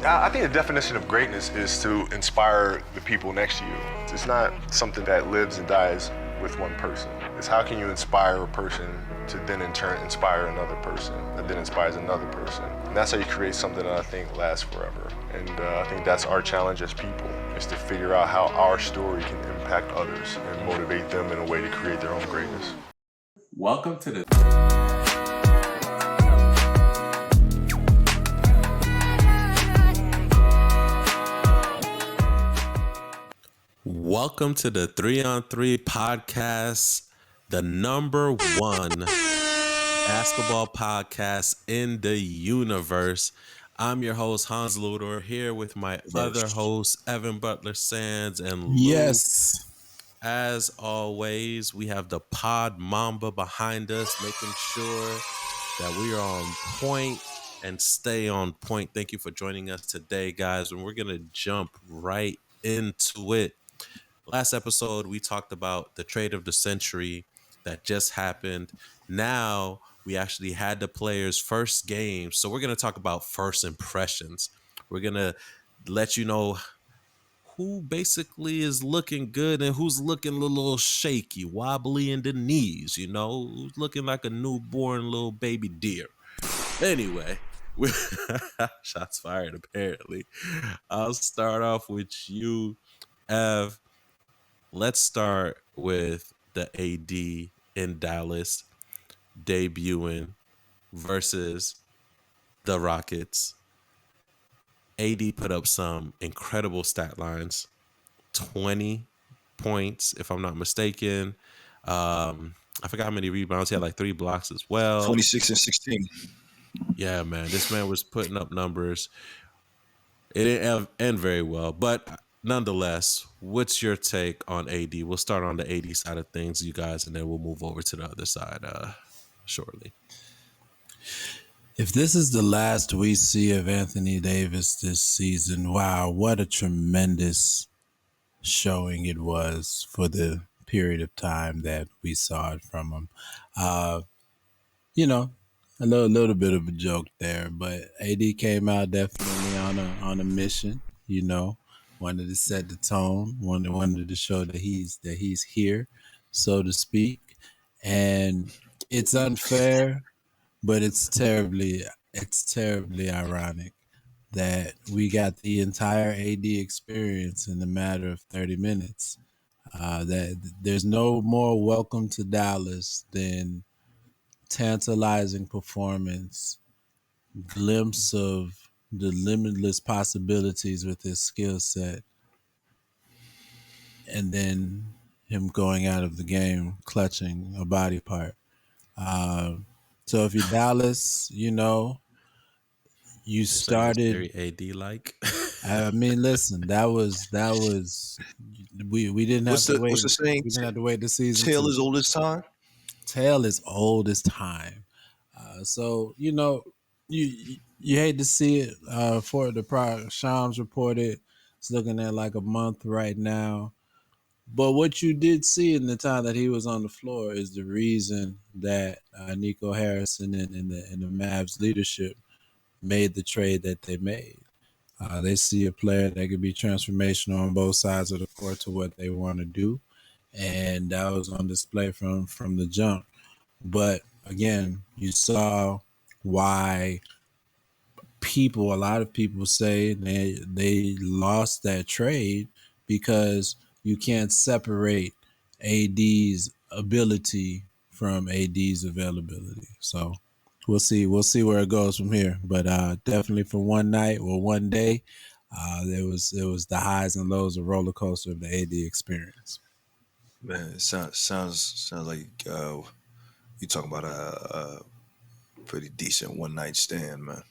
I think the definition of greatness is to inspire the people next to you. It's not something that lives and dies with one person. It's how can you inspire a person to then in turn inspire another person that then inspires another person. And that's how you create something that I think lasts forever. And I think that's our challenge as people, is to figure out how our story can impact others and motivate them in a way to create their own greatness. Welcome to the Welcome to the 3-on-3 podcast, the number one basketball podcast in the universe. I'm your host, Hans Luder, here with my other hosts, Evan Butler Sands and Lou. Yes. As always, we have the pod Mamba behind us, making sure that we are on point and stay on point. Thank you for joining us today, guys. And we're going to jump right into it. Last episode, we talked about the trade of the century that just happened. Now, we actually had the players' first game. So we're going to talk about first impressions. We're going to let you know who basically is looking good and who's looking a little shaky, wobbly in the knees, who's looking like a newborn little baby deer. Anyway, shots fired, apparently. I'll start off with you, Ev. Let's start with the AD in Dallas debuting versus the Rockets. AD put up some incredible stat lines, 20 points, if I'm not mistaken. I forgot how many rebounds. He had like 3 blocks as well. 26 and 16. Yeah, man. This man was putting up numbers. It didn't end very well, but nonetheless, what's your take on AD? We'll start on the AD side of things, you guys, and then we'll move over to the other side shortly. If this is the last we see of Anthony Davis this season, wow, what a tremendous showing it was for the period of time that we saw it from him. A little bit of a joke there, but AD came out definitely on a mission, wanted to set the tone, wanted to show that he's here, so to speak. And it's unfair, but it's terribly ironic that we got the entire AD experience in a matter of 30 minutes. That there's no more welcome to Dallas than tantalizing performance, glimpse of the limitless possibilities with his skill set, and then him going out of the game clutching a body part. So if you're Dallas, you started very AD like. I mean, listen, that was we didn't have to wait. What's the saying? We didn't have to wait the season. Tale is old as time. Tale is old as time. So you hate to see it. For the Shams reported, it's looking at like a month right now. But what you did see in the time that he was on the floor is the reason that Nico Harrison and the Mavs leadership made the trade that they made. They see a player that could be transformational on both sides of the court to what they want to do, and that was on display from the jump. But again, you saw why a lot of people say they lost that trade because you can't separate AD's ability from AD's availability. So we'll see where it goes from here. But definitely for one night or one day, it was the highs and lows, of roller coaster of the AD experience. Man, it sounds like you talking about a pretty decent one night stand, man.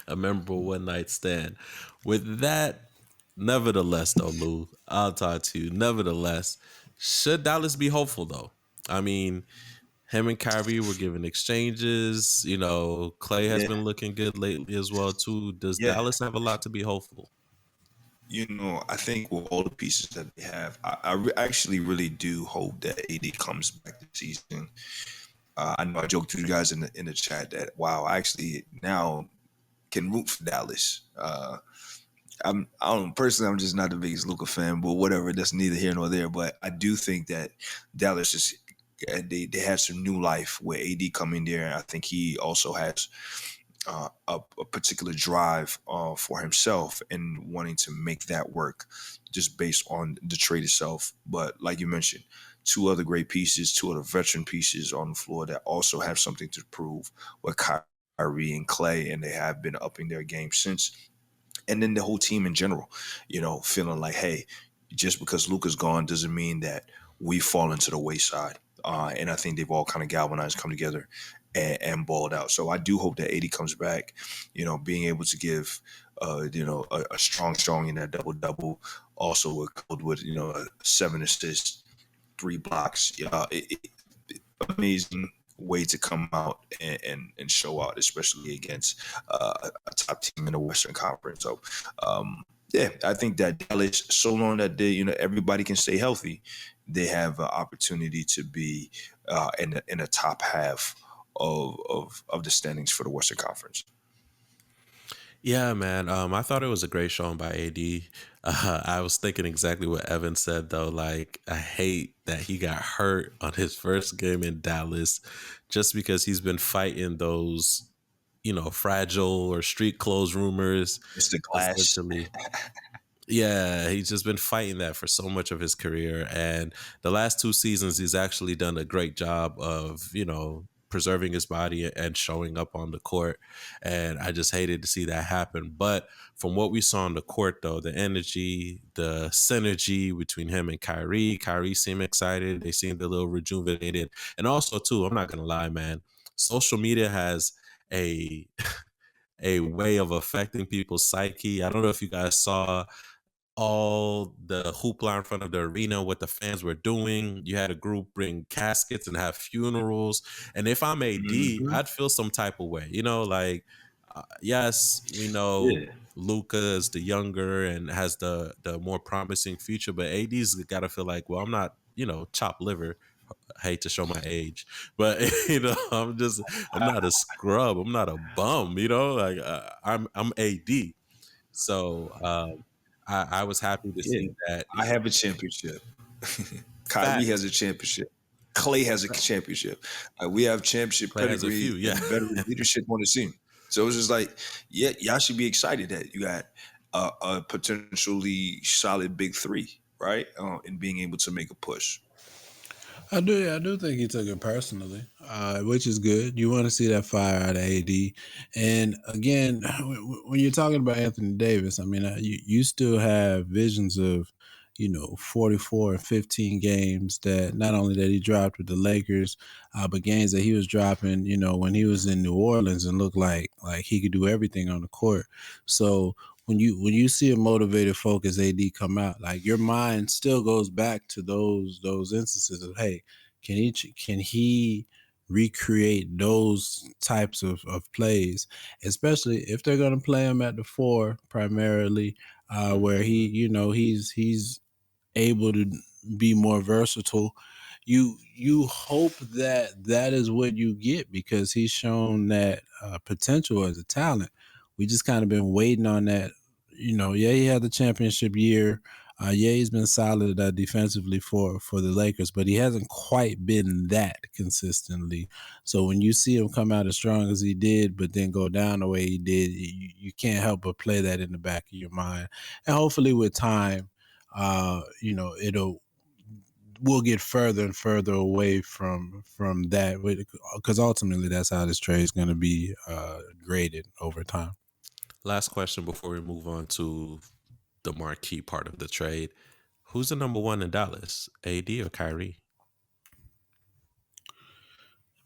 A memorable one night stand. With that, nevertheless, though, Lou, I'll talk to you. Nevertheless, should Dallas be hopeful, though? I mean, him and Kyrie were giving exchanges. Clay has been looking good lately as well, too. Does Dallas have a lot to be hopeful? I think with all the pieces that they have, I actually really do hope that AD comes back this season. I know I joked to you guys in the chat that, wow, actually now can root for Dallas. I don't personally. I'm just not the biggest Luka fan, but whatever. That's neither here nor there. But I do think that Dallas is they had some new life with AD coming there. I think he also has a particular drive for himself and wanting to make that work, just based on the trade itself. But like you mentioned, two other great pieces, two other veteran pieces on the floor that also have something to prove with Kyrie and Clay, and they have been upping their game since. And then the whole team in general, feeling like, hey, just because Luka's gone doesn't mean that we fall into the wayside. And I think they've all kind of galvanized, come together, and balled out. So I do hope that AD comes back, being able to give, a strong in that double, also coupled with, 7 assists, 3 blocks. Amazing way to come out and show out, especially against a top team in the Western Conference. So, yeah, I think that Dallas, so long that everybody can stay healthy, they have an opportunity to be in the top half of the standings for the Western Conference. Yeah, man. I thought it was a great showing by AD. I was thinking exactly what Evan said, though. Like, I hate that he got hurt on his first game in Dallas just because he's been fighting those, fragile or street clothes rumors, Mr. Glass. essentially. Yeah, he's just been fighting that for so much of his career. And the last 2 seasons, he's actually done a great job of, preserving his body and showing up on the court. And I just hated to see that happen. But from what we saw on the court, though, the energy, the synergy between him and Kyrie seemed excited. They seemed a little rejuvenated. And also, too, I'm not going to lie, man, social media has a a way of affecting people's psyche. I don't know if you guys saw all the hoopla in front of the arena, what the fans were doing. You had a group bring caskets and have funerals. And if I'm AD, Mm-hmm. I'd feel some type of way, like, yes, we know Yeah. Luka is the younger and has the more promising future, but AD's got to feel like, well, I'm not, chopped liver. I hate to show my age, but I'm not a scrub. I'm not a bum, like I'm AD. So I was happy to Yeah. see that. I have a championship. Kyrie has Facts. a championship. Clay has a championship. We have championship Clay has a few, pedigree yeah. and veteran leadership on the team. So it's just like, yeah, y'all should be excited that you got a potentially solid big three, right? And being able to make a push. I do think he took it personally, which is good. You want to see that fire out of AD. And again, when you're talking about Anthony Davis, I mean, you still have visions of, 44 and 15 games that not only that he dropped with the Lakers, but games that he was dropping, when he was in New Orleans and looked like he could do everything on the court. So when you see a motivated, focused AD come out, like your mind still goes back to those instances of, hey, can he recreate those types of plays, especially if they're going to play him at the 4 primarily, where he's able to be more versatile. You hope that is what you get, because he's shown that potential as a talent. We just kind of been waiting on that. Yeah, he had the championship year. Yeah, he's been solid defensively for the Lakers, but he hasn't quite been that consistently. So when you see him come out as strong as he did, but then go down the way he did, you can't help but play that in the back of your mind. And hopefully with time, we'll get further and further away from that, because ultimately that's how this trade is going to be graded over time. Last question before we move on to the marquee part of the trade. Who's the number 1 in Dallas, AD or Kyrie?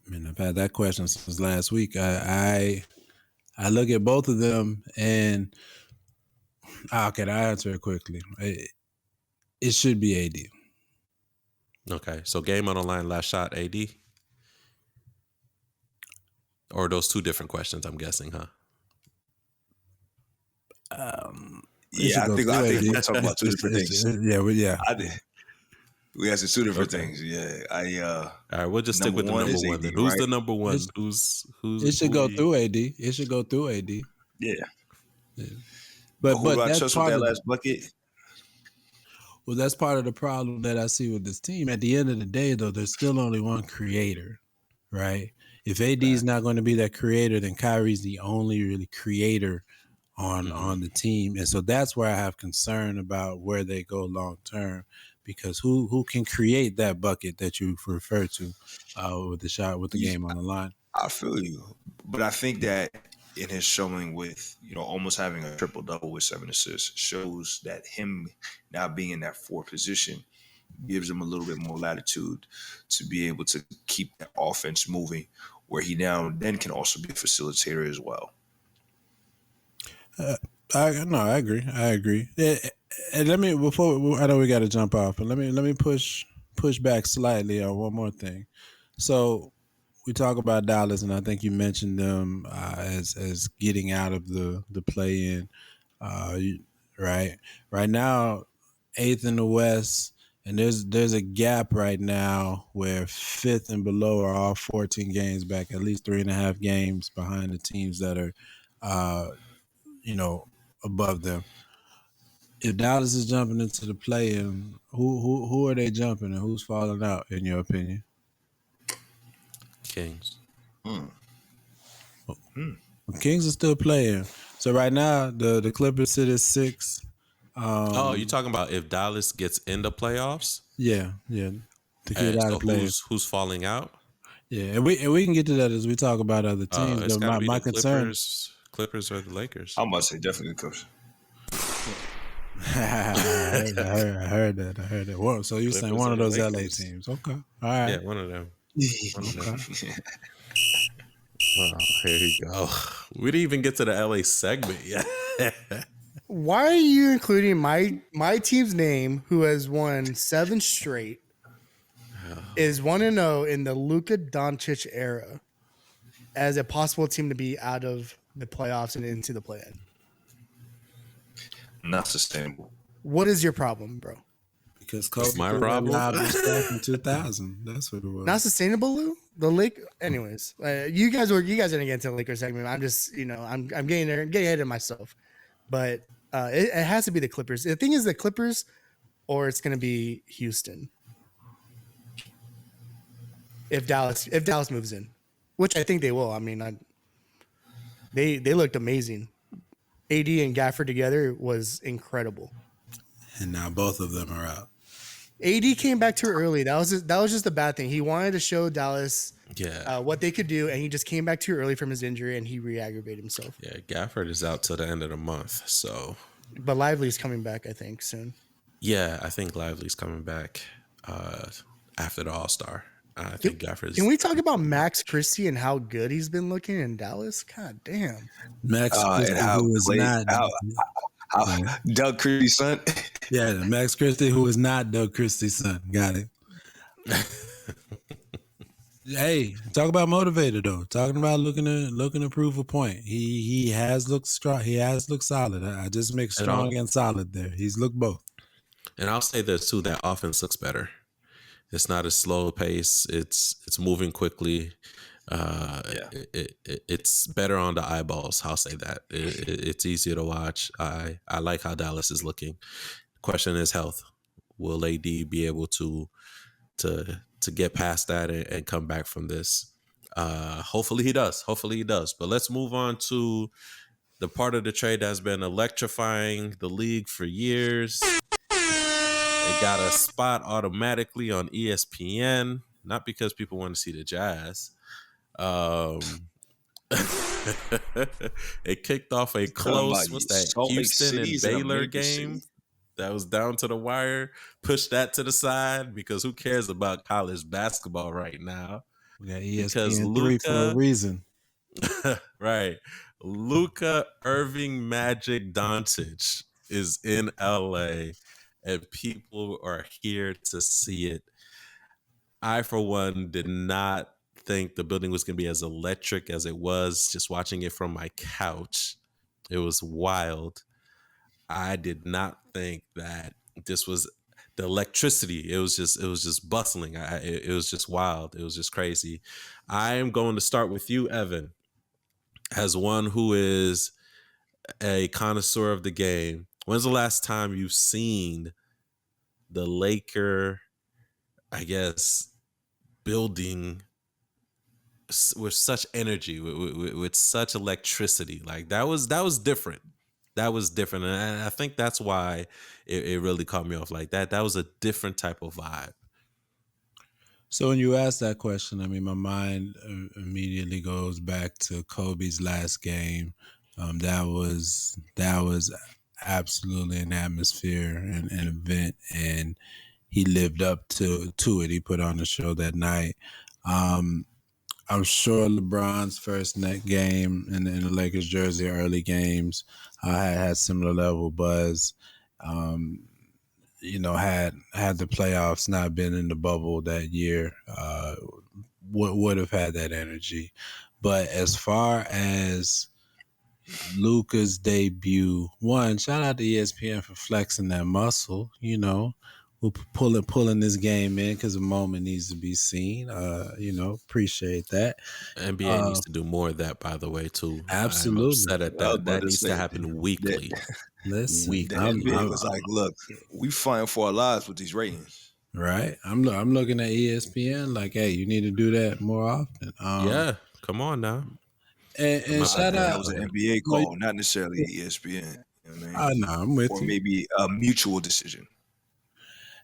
I mean, I've had that question since last week. I look at both of them, and okay, I'll answer it quickly. It should be AD. Okay, so game on the line, last shot, AD? Or those 2 different questions, I'm guessing, huh? Yeah, I think we're talking about 2 different things. Yeah. We answered 2 different Okay. things. Yeah, all right, we'll just stick with the one number is 1 AD, then. Who's right? the number 1? It should go through AD. It should go through AD. Yeah. But Who do I that's trust with part that of last bucket? well, that's part of the problem that I see with this team. At the end of the day, though, there's still only one creator, right? If AD is not going to be that creator, then Kyrie's the only really creator on the team, and so that's where I have concern about where they go long term, because who can create that bucket that you refer to with the shot with the game on the line? I feel you, but I think that in his showing with almost having a triple double with 7 assists shows that him now being in that fourth position gives him a little bit more latitude to be able to keep that offense moving, where he now then can also be a facilitator as well. I agree. And let me before I know we got to jump off, but let me push back slightly on one more thing. So we talk about Dallas, and I think you mentioned them as getting out of the play in, right? Right now, eighth in the West, and there's a gap right now where fifth and below are all 14 games back, at least 3.5 games behind the teams that are, above them. If Dallas is jumping into the play-in, who are they jumping and who's falling out in your opinion? Kings. Kings are still playing. So right now the Clippers sit at 6. You're talking about if Dallas gets in the playoffs? Yeah. To get out So of play. who's falling out? Yeah, and we can get to that as we talk about other teams. It's But got to be my the concern. Clippers or the Lakers. I'm about to say definitely the Clippers. I heard that. Whoa, so you're saying Clippers one or of the those LA Lakers. teams? Okay, all right. Yeah, one of them. Oh, here you go. We didn't even get to the LA segment yet. Why are you including my team's name, who has won 7 straight, is 1-0 in the Luka Doncic era, as a possible team to be out of the playoffs and into the play-in? Not sustainable. What is your problem, bro? Because Kobe my threw that problem? lob to Steph in 2000. That's what it was. Not sustainable, Lou. The Lake. Anyways, you guys are gonna get into the Lakers segment. I'm just, I'm getting there, getting ahead of myself. But it has to be the Clippers. The thing is, the Clippers, or it's gonna be Houston. If Dallas moves in, which I think they will. I mean, they looked amazing. AD and Gafford together was incredible. And now both of them are out. AD came back too early. That was just a bad thing. He wanted to show Dallas what they could do, and he just came back too early from his injury, and he re-aggravated himself. Yeah, Gafford is out till the end of the month. So, but Lively's coming back, I think, soon. Yeah, I think Lively's coming back after the All-Star. I think Gafford's. Can we talk about Max Christie and how good he's been looking in Dallas? God damn. Max Christie, who is not Doug Christie's son. Yeah, Max Christie, who is not Doug Christie's son. Got it. Hey, talk about motivator though. Talking about looking to prove a point. He has looked strong. He has looked solid. I just make strong and solid there. He's looked both. And I'll say this too: that offense looks better. It's not a slow pace. It's moving quickly. It's better on the eyeballs. I'll say that. It's easier to watch. I like how Dallas is looking. Question is health. Will AD be able to get past that and come back from this? Hopefully he does. But let's move on to the part of the trade that's been electrifying the league for years. It got a spot automatically on ESPN, not because people want to see the Jazz. It kicked off a close, what's that, Houston and Baylor game that was down to the wire. Push that to the side because who cares about college basketball right now? We got ESPN 3 for a reason. Right. Luka Irving Magic Doncic is in LA and people are here to see it. I, for one, did not think the building was going to be as electric as it was just watching it from my couch. It was wild. I did not think that this was the electricity. It was just bustling. It was just wild. It was just crazy. I am going to start with you, Evan, as one who is a connoisseur of the game, when's the last time you've seen the Laker, I guess, building with such energy, with such electricity? Like that was different. That was different, and I think that's why it really caught me off. Like that was a different type of vibe. So when you ask that question, I mean, my mind immediately goes back to Kobe's last game. That was absolutely an atmosphere and an event, and he lived up to it. He put on a show that night. I'm sure LeBron's first net game in the Lakers jersey, early games, had similar level buzz. Had the playoffs not been in the bubble that year, would have had that energy. But as far as Luka's debut, one, shout out to ESPN for flexing that muscle. We're pulling this game in because the moment needs to be seen. Appreciate that. NBA needs to do more of that, by the way, too. I'm Absolutely. upset at I was that. about That to needs say to happen weekly. Listen, the I'm NBA was like, look, we fighting for our lives with these ratings. right. I'm looking at ESPN like, hey, you need to do that more often. Yeah, come on now. And shout That out. was an NBA call, not necessarily ESPN. You know what I I mean? know, I'm with Or you. maybe a mutual decision.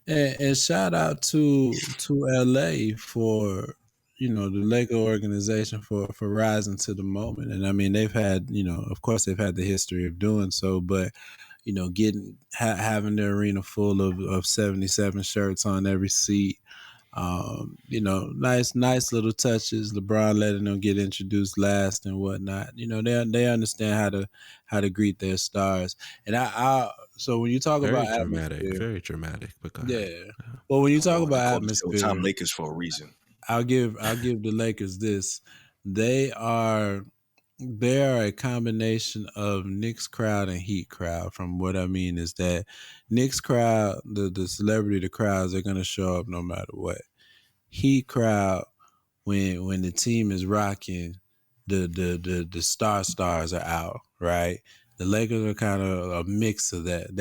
And shout out to LA for the Laker organization for rising to the moment. And I mean, they've had of course they've had the history of doing so, but having the arena full of 77 shirts on every seat. Nice little touches. LeBron letting them get introduced last and whatnot. They understand how to greet their stars. And so when you talk Very about dramatic. atmosphere, Very dramatic. But go ahead. yeah. Well, when you talk Well, they about call the Showtime atmosphere, Lakers for a reason. I'll give the Lakers this. They are a combination of Knicks crowd and Heat crowd. From what I mean is that Knicks crowd, the celebrity, the crowds, they're gonna show up no matter what. Heat crowd, when the team is rocking, the stars are out, right? The Lakers are kind of a mix of that.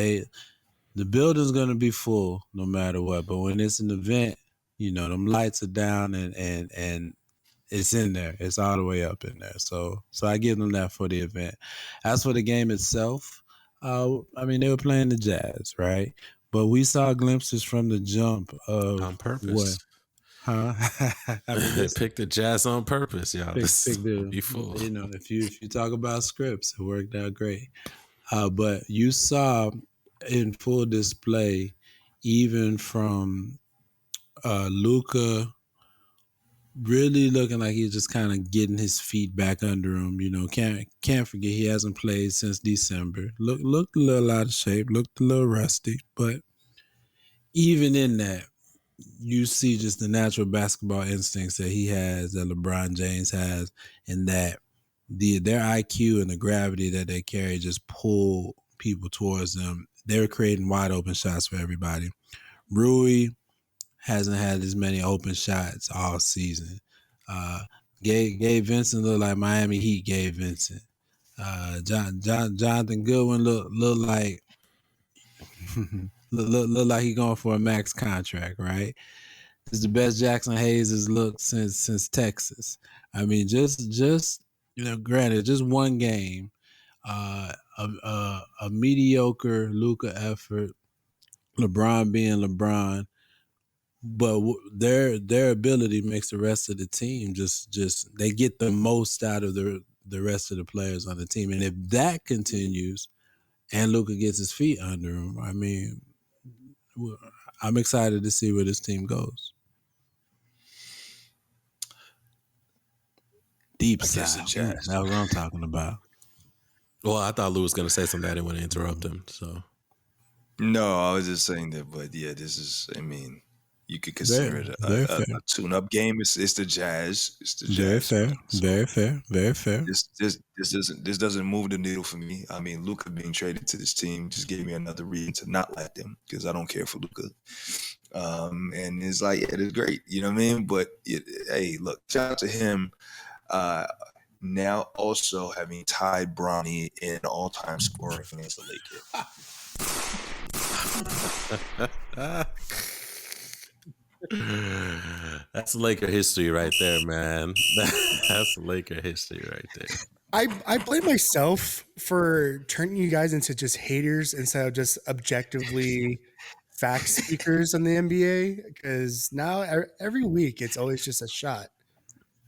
The building's gonna be full no matter what, but when it's an event, them lights are down and it's in there. It's all the way up in there. So I give them that for the event. As for the game itself, I mean, they were playing the Jazz, right? But we saw glimpses from the jump of On what, purpose. huh? I mean, listen, Pick the Jazz on purpose, y'all. This pick will the, be full. if you talk about scripts, it worked out great. But you saw in full display, even from Luka, really looking like he's just kind of getting his feet back under him. Can't forget he hasn't played since December. Looked a little out of shape, looked a little rusty, but even in that, you see just the natural basketball instincts that he has, that LeBron James has, and that their IQ and the gravity that they carry just pull people towards them. They're creating wide open shots for everybody. Rui hasn't had as many open shots all season. Gabe Vincent looked like Miami Heat Gabe Vincent. Jonathan Goodwin look like look like he going for a max contract, right? It's the best Jackson Hayes has looked since Texas. I mean, just granted, just one game, a mediocre Luka effort, LeBron being LeBron, but their ability makes the rest of the team just they get the most out of the rest of the players on the team, and if that continues, and Luka gets his feet under him, I mean, I'm excited to see where this team goes. Deep Against the South. Jazz. That's what I'm talking about. Well, I thought Lou was going to say something. I didn't want to interrupt him. So No, I was just saying that, but yeah, this is, I mean, you could consider it Very a fair. tune-up game. It's the Jazz. It's the Very Jazz. fair. Man. So Very fair. Very fair. this doesn't move the needle for me. I mean, Luka being traded to this team just gave me another reason to not like them because I don't care for Luka. And it's like, yeah, it's great, you know what I mean? But hey, look, shout out to him. now also having tied Bronny in all-time scoring against the Lakers. That's Laker history right there, man. That's Laker history right there. I blame myself for turning you guys into just haters instead of just objectively fact speakers on the NBA. Because now every week it's always just a shot.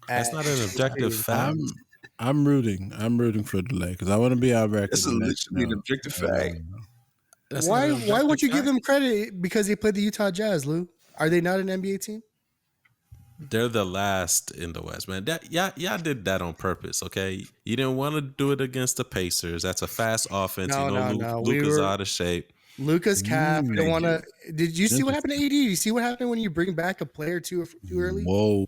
That's not an objective fact. I'm rooting for the Lakers. I want to be on record. That's literally an objective fact. That's not an Why won't you objective give fact. them credit because they played the Utah Jazz, Lou? Are they not an NBA team? They're the last in the West, man. That y'all did that on purpose, okay? You didn't want to do it against the Pacers. That's a fast offense. No, no. Luka's out of shape. Luka's calf. We don't want to. Did you see what happened to AD? Did you see what happened when you bring back a player too early? Whoa.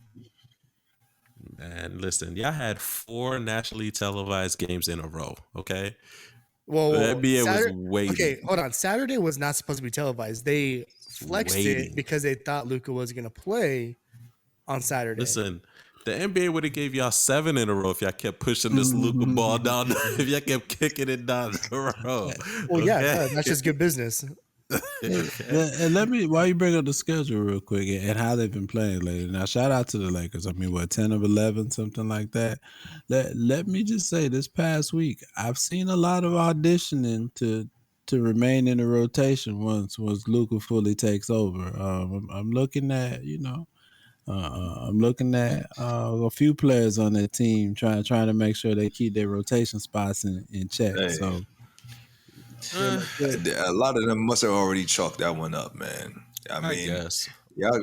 Man, listen, y'all had 4 nationally televised games in a row, okay? Well, the NBA was waiting. Okay, hold on. Saturday was not supposed to be televised. They flexed it because they thought Luka was going to play on Saturday. Listen, the NBA would have gave y'all 7 in a row if y'all kept pushing this Luka ball down. If y'all kept kicking it down the row. Well, yeah, that's just good business. And let me, while you bring up the schedule real quick and how they've been playing lately. Now, shout out to the Lakers. I mean, what, 10 of 11, something like that. Let me just say, this past week, I've seen a lot of auditioning to remain in the rotation once Luka fully takes over. I'm looking at, a few players on that team trying to make sure they keep their rotation spots in check. Hey. So. A lot of them must have already chalked that one up, man. I mean, guess. they're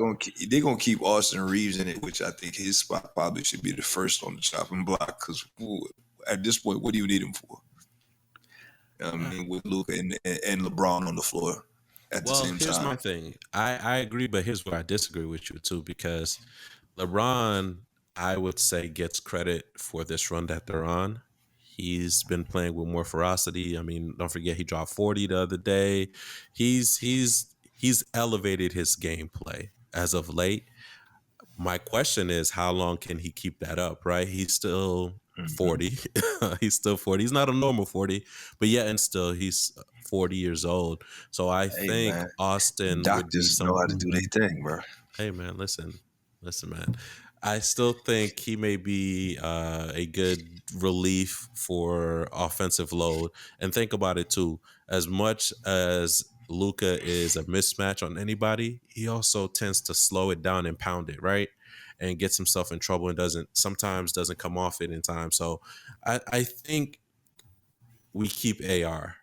gonna keep Austin Reeves in it, which I think his spot probably should be the first on the chopping block. Because at this point, what do you need him for? I mean, with Luka and LeBron on the floor at the same time. Here's my thing. I agree, but here's where I disagree with you too, because LeBron, I would say, gets credit for this run that they're on. He's been playing with more ferocity. I mean, don't forget he dropped 40 the other day. He's elevated his gameplay as of late. My question is, how long can he keep that up, right? He's still 40. He's still 40. He's not a normal 40, but yet and still he's 40 years old. So I think, man, Austin doctors know how to do their thing, bro. Hey, man, listen, man. I still think he may be a good relief for offensive load. And think about it, too. As much as Luka is a mismatch on anybody, he also tends to slow it down and pound it, right? And gets himself in trouble and sometimes doesn't come off it in time. So I think we keep AR.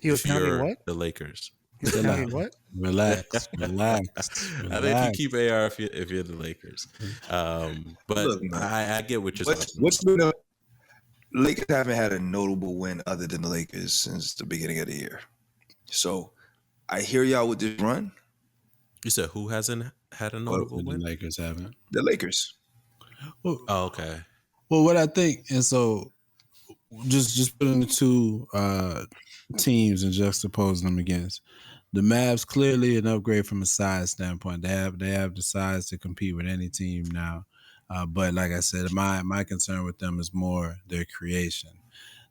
He was pounding what? The Lakers. He was pounding what? Relax. I think you keep AR if you're the Lakers. But look, I get what you're saying. What's been the Lakers haven't had a notable win other than the Lakers since the beginning of the year. So I hear y'all with this run. You said who hasn't had a notable win? The Lakers haven't. The Lakers. Well, okay. Well, what I think, and so just putting the two teams and juxtaposing them against the Mavs, clearly an upgrade from a size standpoint. They have the size to compete with any team now. But like I said, my concern with them is more their creation.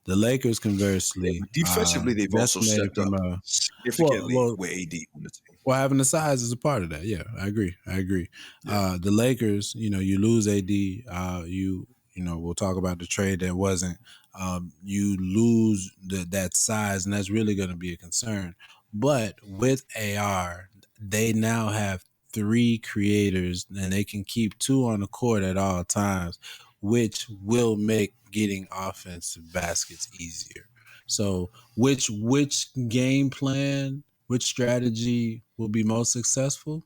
The Lakers, conversely, defensively, they've also stepped up significantly with AD on the team. Well, having the size is a part of that. Yeah, I agree. Yeah. The Lakers, you lose AD. We'll talk about the trade that wasn't. You lose that size, and that's really going to be a concern. But with AR, they now have 3 creators, and they can keep 2 on the court at all times, which will make getting offensive baskets easier. So which game plan, which strategy will be most successful?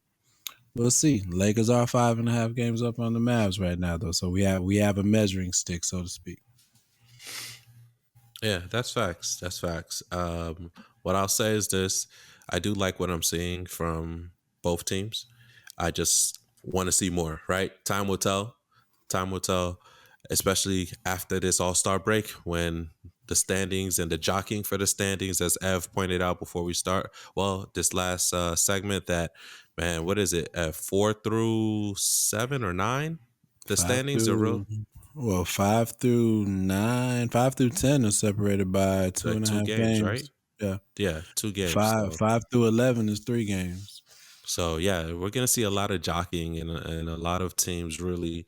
We'll see. Lakers are 5.5 games up on the Mavs right now, though. So we have a measuring stick, so to speak. Yeah, that's facts. That's facts. What I'll say is this. I do like what I'm seeing from both teams. I just want to see more, right? Time will tell. Especially after this All-Star break, when the standings and the jockeying for the standings, as Ev pointed out before we start, this last segment, that, man, what is it, 4 through 7 or 9? The standings are real. Well, 5 through 9, 5 through 10 are separated by two Like and a two half games, right? games. Yeah, Yeah, 2 games. five through 11 is 3 games. So yeah, we're gonna see a lot of jockeying and a lot of teams really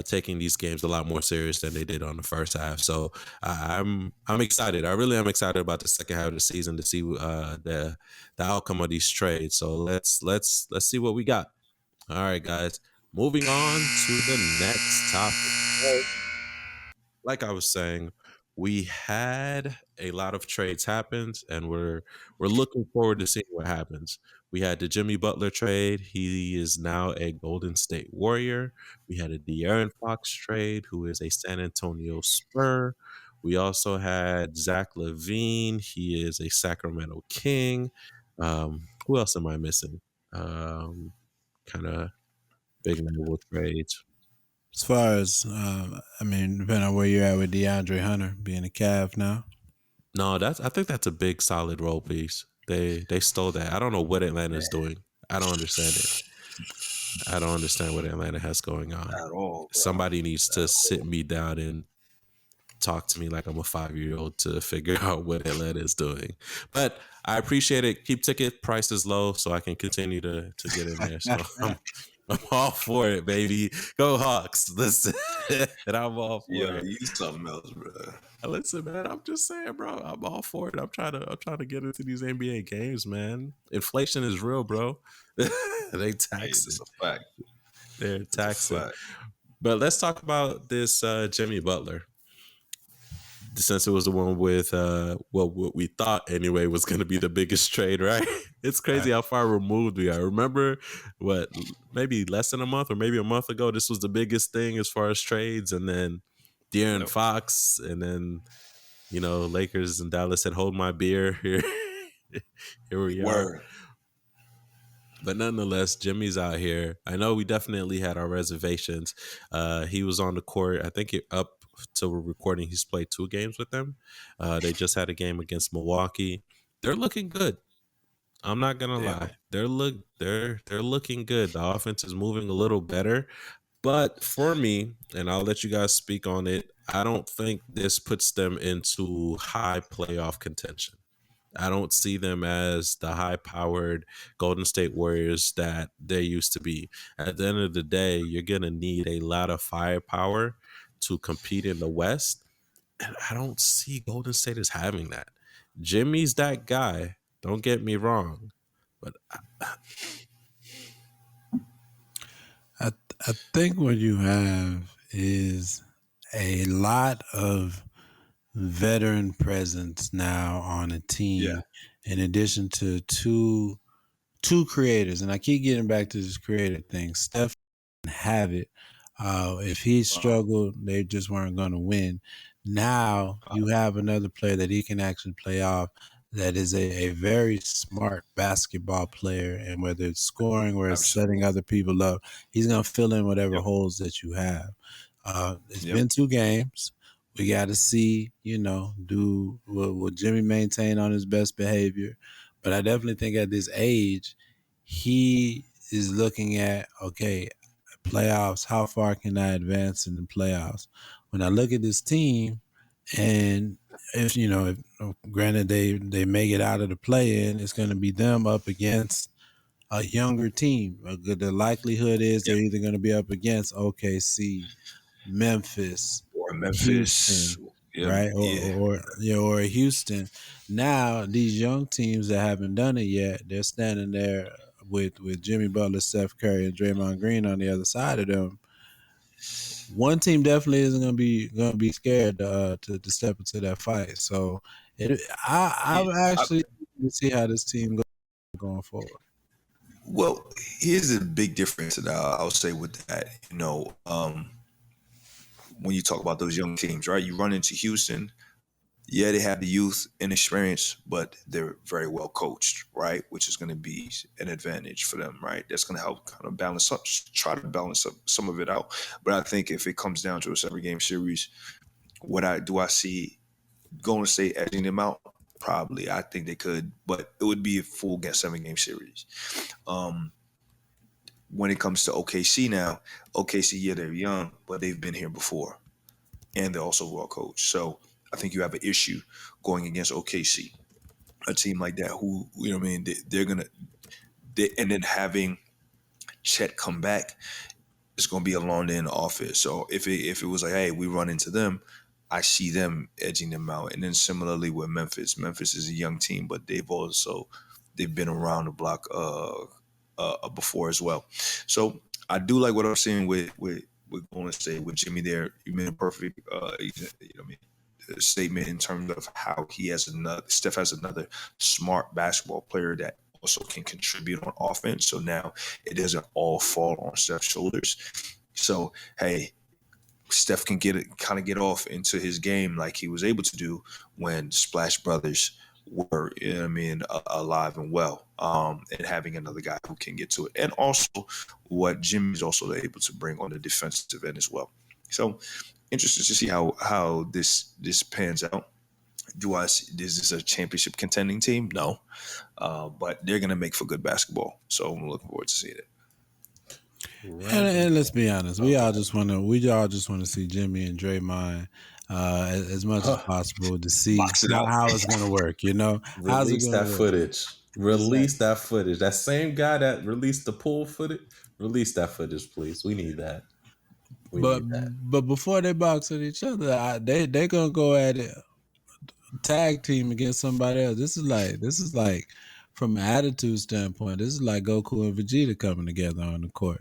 taking these games a lot more serious than they did on the first half. So I'm excited. I really am excited about the second half of the season to see the outcome of these trades. So let's see what we got. All right, guys. Moving on to the next topic. Like I was saying, we had a lot of trades happened, and we're looking forward to seeing what happens. We had the Jimmy Butler trade. He is now a Golden State Warrior. We had a De'Aaron Fox trade, who is a San Antonio Spur. We also had Zach Levine. He is a Sacramento King. Who else am I missing? Kind of big notable trades. As far as, depending on where you're at with DeAndre Hunter being a Cav now. No, I think that's a big solid role piece. They stole that. I don't know what Atlanta's doing. I don't understand it. I don't understand what Atlanta has going on. At all, bro. Somebody needs to sit me down and talk to me like I'm a 5-year-old to figure out what Atlanta is doing. But I appreciate it. Keep ticket prices low so I can continue to get in there. So I'm all for it, baby. Go Hawks. Listen, and I'm all for Yeah, it. you something else, bro. Listen, man, I'm just saying, bro. I'm all for it. I'm trying to get into these NBA games, man. Inflation is real, bro. They Hey, taxing. it's a fact. They're It's a taxing. fact. But let's talk about this Jimmy Butler. Since it was the one with what we thought anyway was going to be the biggest trade, right? It's crazy how far removed we are. Remember what, maybe less than a month or maybe a month ago, this was the biggest thing as far as trades, and then De'Aaron Yep. Fox, and then Lakers and Dallas said, "Hold my beer." Here we are. Word. But nonetheless, Jimmy's out here. I know we definitely had our reservations. He was on the court. I think up till we're recording, he's played 2 games with them. They just had a game against Milwaukee. They're looking good. I'm not gonna lie. They're looking good. The offense is moving a little better. But for me, and I'll let you guys speak on it, I don't think this puts them into high playoff contention. I don't see them as the high-powered Golden State Warriors that they used to be. At the end of the day, you're going to need a lot of firepower to compete in the West, and I don't see Golden State as having that. Jimmy's that guy, don't get me wrong, but I think what you have is a lot of veteran presence now on a team, in addition to two creators. And I keep getting back to this creator thing. Steph didn't have it. If he struggled, they just weren't going to win. Now you have another player that he can actually play off, that is a very smart basketball player, and whether it's scoring or it's setting other people up, he's going to fill in whatever holes that you have. It's been 2 games. We got to see, will Jimmy maintain on his best behavior? But I definitely think at this age, he is looking at, okay, playoffs, how far can I advance in the playoffs? When I look at this team, and if granted they make it out of the play-in, it's going to be them up against a younger team. The likelihood is they're either going to be up against OKC, Memphis, Or Memphis. Houston, right? Or Houston. Now these young teams that haven't done it yet, they're standing there with Jimmy Butler, Steph Curry, and Draymond Green on the other side of them. One team definitely isn't going to be scared to step into that fight. So I'm actually to see how this team goes going forward. Well, here's a big difference that I'll say with that. When you talk about those young teams, right? You run into Houston. Yeah, they have the youth and experience, but they're very well coached, right? Which is going to be an advantage for them, right? That's going to help kind of try to balance up some of it out. But I think if it comes down to a 7-game series, I see Golden State edging them out? Probably. I think they could, but it would be a full 7-game series. When it comes to OKC now, they're young, but they've been here before. and they're also well coached. So I think you have an issue going against OKC, a team like that who, you know what I mean, they're going to, and then having Chet come back, it's going to be a long day in the office. So if it was like, hey, we run into them, I see them edging them out. And then similarly with Memphis. Memphis is a young team, but they've been around the block before as well. So I do like what I'm seeing with Golden State with Jimmy there. You made a perfect you know what I mean, statement in terms of how Steph has another smart basketball player that also can contribute on offense. So now it doesn't all fall on Steph's shoulders. So hey, Steph can get off into his game like he was able to do when Splash Brothers were, you know what I mean, alive and well, and having another guy who can get to it, and also what Jimmy's also able to bring on the defensive end as well. So interested to see how this pans out. Is this a championship contending team? No, but they're gonna make for good basketball. So I'm looking forward to seeing it. And let's be honest, we all just want to see Jimmy and Draymond as much as possible to see Box it out. how it's going to work. You know, how's it Release going that to work? footage. Release that footage. That same guy that released the pool footage. Release that footage, please. We need that. We need that. But before they box at each other, they gonna go at it tag team against somebody else. This is like from an attitude standpoint, this is like Goku and Vegeta coming together on the court.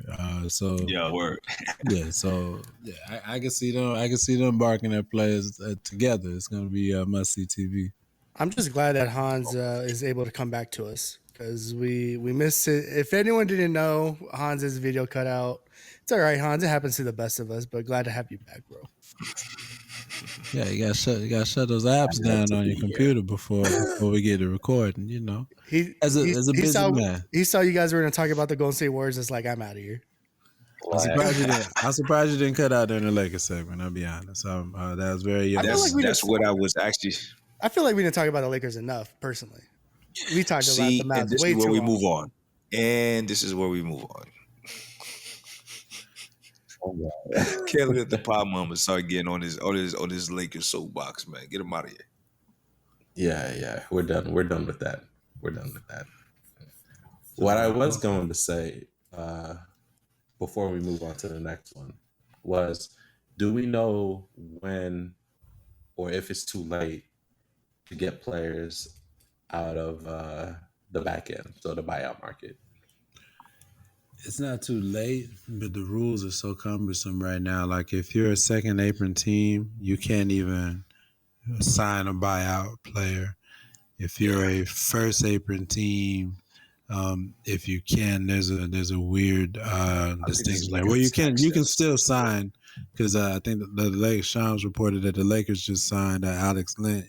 Yeah, word. I can see them. I can see them barking at players together. It's gonna be must see TV. I'm just glad that Hans is able to come back to us because we missed it. If anyone didn't know, Hans's video cut out. It's all right, Hans. It happens to the best of us, but glad to have you back, bro. Yeah, you gotta shut those apps down on your computer before we get to recording. You know, as a busy man, he saw you guys were going to talk about the Golden State Warriors. It's like I'm out of here. I'm surprised you didn't cut out during the Lakers segment. I'll be honest. That was very. That's what I was actually. I feel like we didn't talk about the Lakers enough, personally. We talked about the Mavs and this way is where too we long. move on. And this is where we move on. Can't let the pod mama start getting on this Lakers soapbox, man. Get him out of here. Yeah. We're done. We're done with that. What I was going to say before we move on to the next one was, do we know when or if it's too late to get players out of the back end, so the buyout market? It's not too late, but the rules are so cumbersome right now. Like if you're a second apron team, you can't even sign a buyout player. If you're a first apron team, if you can, there's a weird distinction there. Well, you can still sign because I think the Lakers. Shams reported that the Lakers just signed Alex Len.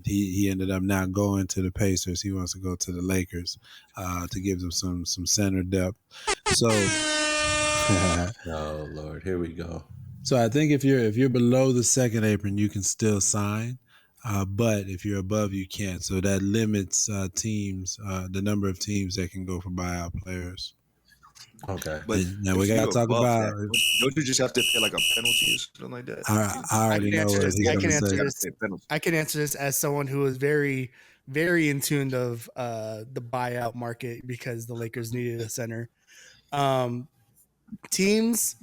He ended up not going to the Pacers. He wants to go to the Lakers to give them some center depth. So, Oh Lord, here we go. So I think if you're below the second apron, you can still sign, but if you're above, you can't. So that limits teams, the number of teams that can go for buyout players. Okay, but now we gotta talk about. Don't you just have to pay like a penalty or something like that? I already know what he's going to say. I can answer this as someone who is very, very in tune of the buyout market because the Lakers needed a center. Teams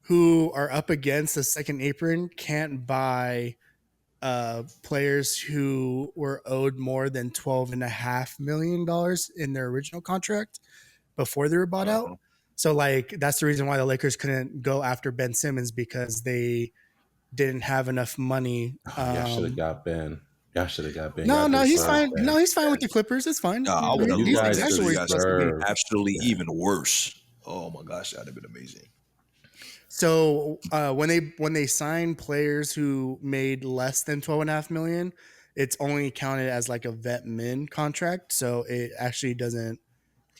who are up against the second apron can't buy players who were owed more than $12.5 million in their original contract before they were bought out. So like that's the reason why the Lakers couldn't go after Ben Simmons because they didn't have enough money. Y'all should have got Ben. No, he's fine. Ben. No, he's fine with the Clippers. It's fine. I would have loved it. Absolutely even worse. Oh my gosh, that'd have been amazing. So when they sign players who made less than $12.5 million, it's only counted as like a vet min contract. So it actually doesn't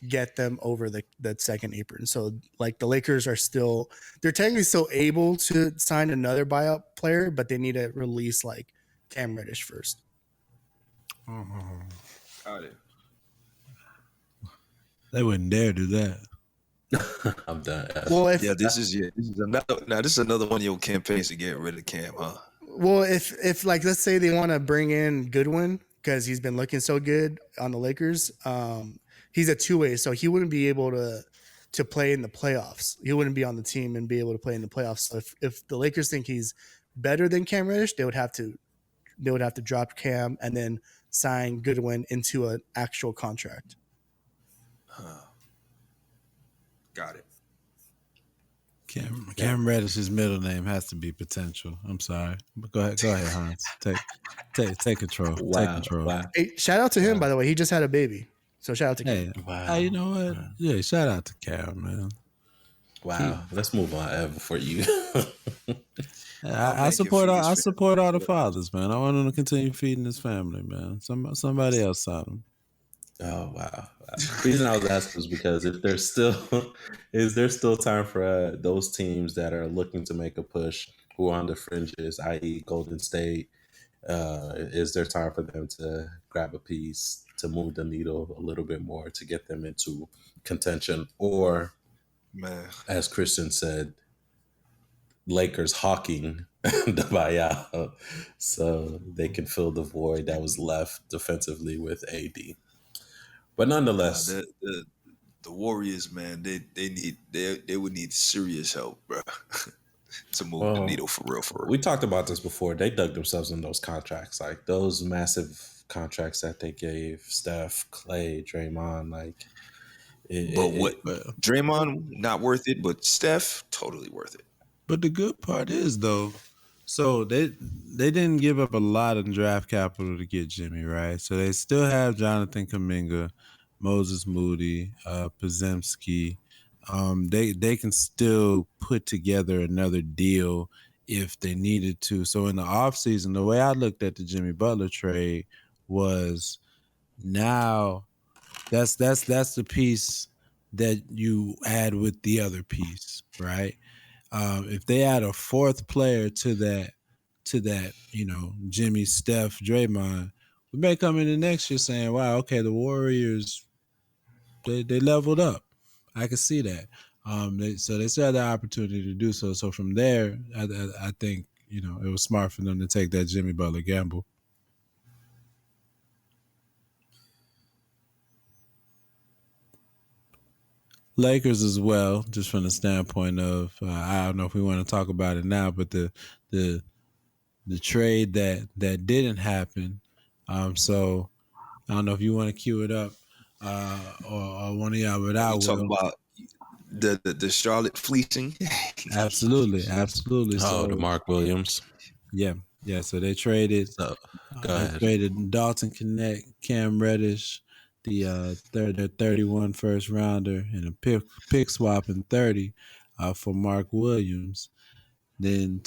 get them over the second apron. So like the Lakers they're technically still able to sign another buyout player, but they need to release like Cam Reddish first. Got it. They wouldn't dare do that. I'm done. F. Well, if Yeah, this is another one of your campaigns to get rid of Cam, huh? if like let's say they want to bring in Goodwin because he's been looking so good on the Lakers, he's a two-way, so he wouldn't be able to play in the playoffs. He wouldn't be on the team and be able to play in the playoffs. So if the Lakers think he's better than Cam Reddish, they would have to drop Cam and then sign Goodwin into an actual contract. Got it. Cam Reddish's middle name has to be Potential. I'm sorry, but go ahead, Hans. Take control. Take control. Wow. Hey, shout out to him, by the way. He just had a baby, so shout out to Cam. Hey, Wow. you know what? Yeah, shout out to Cam, man. Wow. Let's move on, Ev, before you. I support all the fathers, man. I want him to continue feeding his family, man. Somebody else sign him. Oh wow! The reason I was asking is because if there's still is there still time for those teams that are looking to make a push who are on the fringes, i.e., Golden State? Is there time for them to grab a piece to move the needle a little bit more to get them into contention, or, Man, as Christian said, Lakers hawking the buyout so they can fill the void that was left defensively with AD? But nonetheless, the Warriors, man, they would need serious help, bro, to move the needle for real. we talked about this before. They dug themselves in those contracts, like those massive contracts that they gave Steph, Clay, Draymond. Like, Draymond not worth it, but Steph totally worth it. But the good part is though, so they didn't give up a lot of draft capital to get Jimmy, right? So they still have Jonathan Kuminga, Moses Moody, Podziemski. They can still put together another deal if they needed to. So in the offseason, the way I looked at the Jimmy Butler trade was now that's the piece that you add with the other piece, right? If they add a fourth player to that, Jimmy, Steph, Draymond, we may come into next year saying, wow, okay, the Warriors, they leveled up. I can see that. So they still had the opportunity to do so. So from there, I think, it was smart for them to take that Jimmy Butler gamble. Lakers as well, just from the standpoint of I don't know if we want to talk about it now, but the trade that didn't happen. So I don't know if you want to cue it up or one of y'all, but I will talk about the Charlotte fleecing. Oh, Absolutely. So the Mark Williams. Yeah. So they traded. So, go ahead. Traded Dalton Connect, Cam Reddish, the 31 first rounder, and a pick swap in 30 for Mark Williams. Then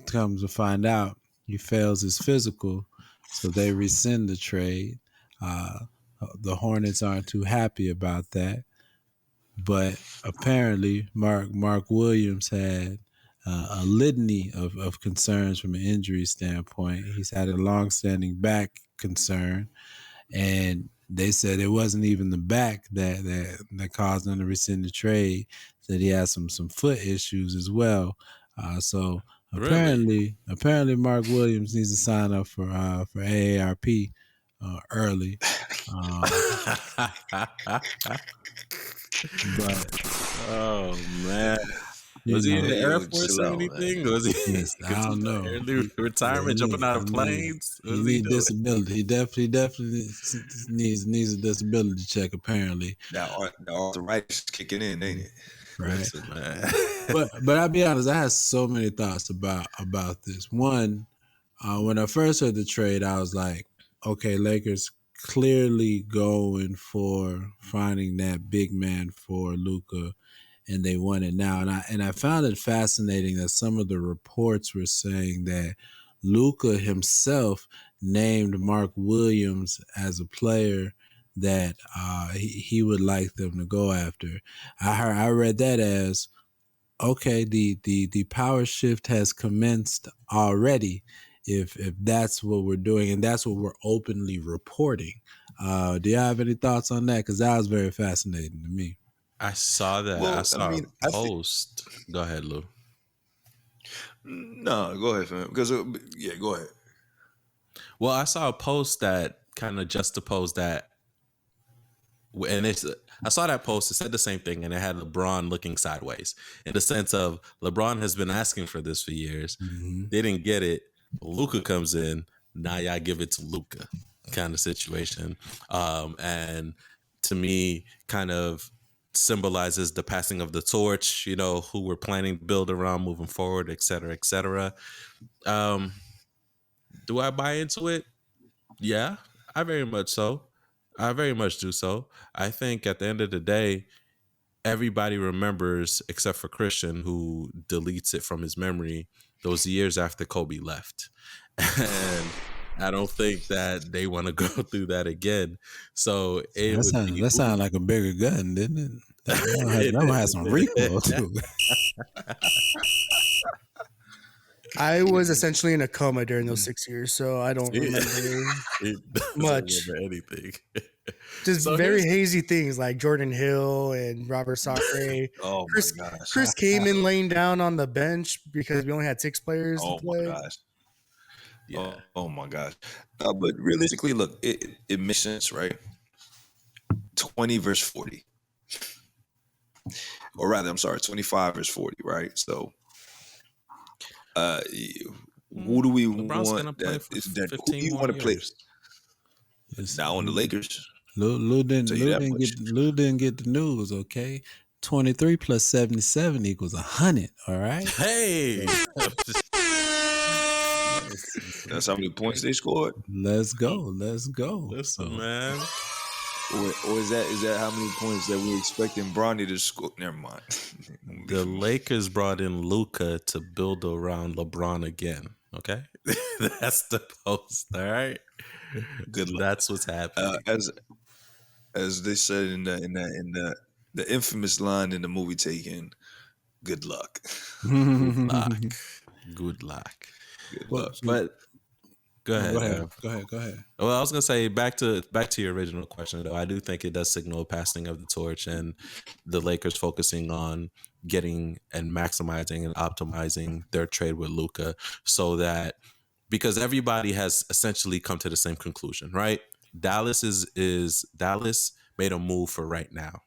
comes to find out he fails his physical, so they rescind the trade. The Hornets aren't too happy about that, but apparently Mark Williams had a litany of concerns from an injury standpoint. He's had a long-standing back concern, and they said it wasn't even the back that caused them to rescind the trade. Said he had some foot issues as well. So apparently Mark Williams needs to sign up for AARP early. But oh man, was he in the Air Force or anything? Was he? Yes, I don't know. Early retirement, jumping out of planes. He needs disability. He definitely needs a disability check. Apparently, the arthritis kicking in, ain't it? Right. Listen, man. but I'll be honest, I had so many thoughts about this. One, when I first heard the trade, I was like, okay, Lakers clearly going for finding that big man for Luka, and they won it now. And I found it fascinating that some of the reports were saying that Luka himself named Mark Williams as a player that he would like them to go after. I read that as, okay, the power shift has commenced already. If that's what we're doing, and that's what we're openly reporting. Do you have any thoughts on that? Because that was very fascinating to me. I saw that. I Well, I saw mean, a I think post. Go ahead, Lou. no. Go ahead, fam. Because yeah, go ahead. Well, I saw a post that kind of juxtaposed that, and it's. I saw that post. It said the same thing, and it had LeBron looking sideways in the sense of LeBron has been asking for this for years. Mm-hmm. Didn't get it. Luca comes in. Now y'all give it to Luca, kind of situation. And to me, kind of symbolizes the passing of the torch. You know, who we're planning to build around moving forward, et cetera, et cetera. Do I buy into it? Yeah, I very much so. I very much do so. I think at the end of the day, everybody remembers, except for Christian, who deletes it from his memory, those years after Kobe left. And I don't think that they want to go through that again. So it That would sound be that sound like a bigger gun, didn't it? That it one has some recoil is. too. I was essentially in a coma during those 6 years, so I don't It remember doesn't much. remember anything. Just So very here's hazy things like Jordan Hill and Robert Sacre. Oh my Chris gosh. Chris came in laying down on the bench because we only had 6 players to Oh play. my gosh. yeah. Oh my gosh. But realistically, look, it makes sense, right? 20 versus 40. Or rather, I'm sorry, 25 versus 40, right? So who do we LeBron's gonna want play that for is that who 15 do you more want to play years. now on the Lakers? Lou Tell you that much. didn't get the news. Okay, 23 plus 77 equals 100. All right. Hey. That's how many points they scored? Let's go. Let's go. Listen, So, man. Or is that how many points that we expecting Bronny to score? Never mind. The Lakers brought in Luca to build around LeBron again. Okay, that's the post. All right, Good luck. that's what's happening. As they said in the infamous line in the movie Taken, good luck. Good luck. Good luck. Good Well, luck. But go no, ahead. go ahead. Well, I was gonna say back to your original question though. I do think it does signal a passing of the torch and the Lakers focusing on getting and maximizing and optimizing their trade with Luka, so that because everybody has essentially come to the same conclusion, right? Dallas Dallas made a move for right now.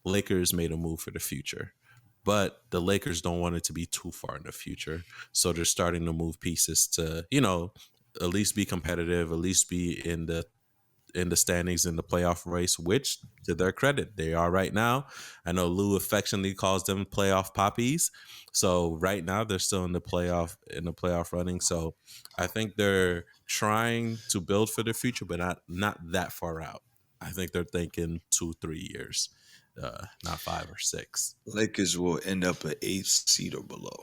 Lakers made a move for the future. But the Lakers don't want it to be too far in the future. So they're starting to move pieces to, at least be competitive, at least be in the standings in the playoff race, which to their credit, they are right now. I know Lou affectionately calls them playoff poppies. So right now they're still in the playoff running. So I think they're trying to build for the future, but not that far out. I think they're thinking 2-3 years, not 5 or 6. Lakers will end up an 8th seed or below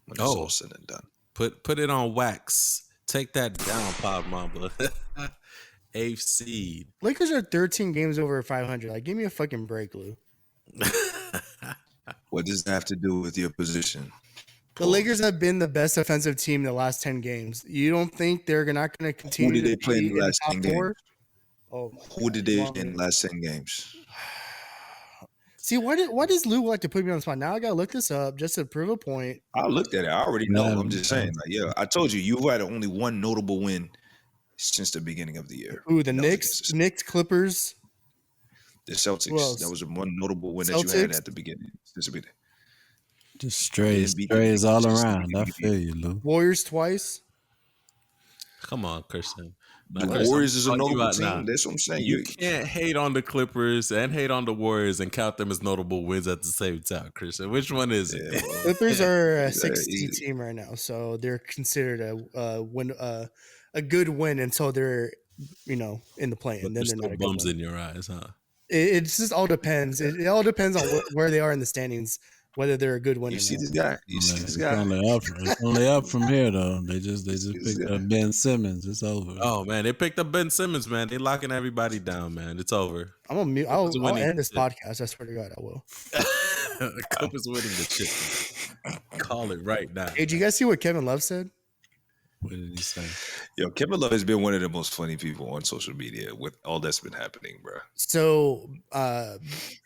when it's all said and done. Put it on wax. Take that down, Pod Mamba. 8th seed. Lakers are 13 games over 500. Like, give me a fucking break, Lou. What does that have to do with your position? The Lakers have been the best offensive team in the last 10 games. You don't think they're not going to continue Who did they to play in be the in the last top 10 games? 4? Oh, Who did they in the last 10 games? See, why does Lou like to put me on the spot? Now I gotta look this up just to prove a point. I looked at it. I already know. I'm just saying. Like, yeah, I told you had only one notable win since the beginning of the year. Ooh, the That was against Knicks, Clippers. the Who Celtics. else? That was the one notable win that you had Celtics? at the beginning. Since the beginning. Just They didn't beat the strays all Knicks since the around. I beginning of the feel year. you, Lou. Warriors twice. Come on, Christian. The Now, Christian, Warriors is a I'm calling you notable out team. now. That's what I'm saying. You can't hate on the Clippers and hate on the Warriors and count them as notable wins at the same time, Christian. Which one is it? Yeah, well, Clippers are a yeah, 60 team right now, so they're considered a good win until they're in the play, But and then there's they're still not a good bums win. in your eyes, huh? It just all depends. It all depends on where they are in the standings, whether they're a good win you or see not. this guy? You see this It's guy? only up from here though. They just This picked guy. up Ben Simmons. It's over. Oh man, they picked up Ben Simmons, man. They locking everybody down, man. It's over. I'm gonna mute. Clippers I'll winning. end this podcast. I swear to God, I will. The Clippers winning the chip. Call it right now. Hey, did you guys see what Kevin Love said? What did he say? Yo, Kevin Love has been one of the most funny people on social media with all that's been happening, bro. So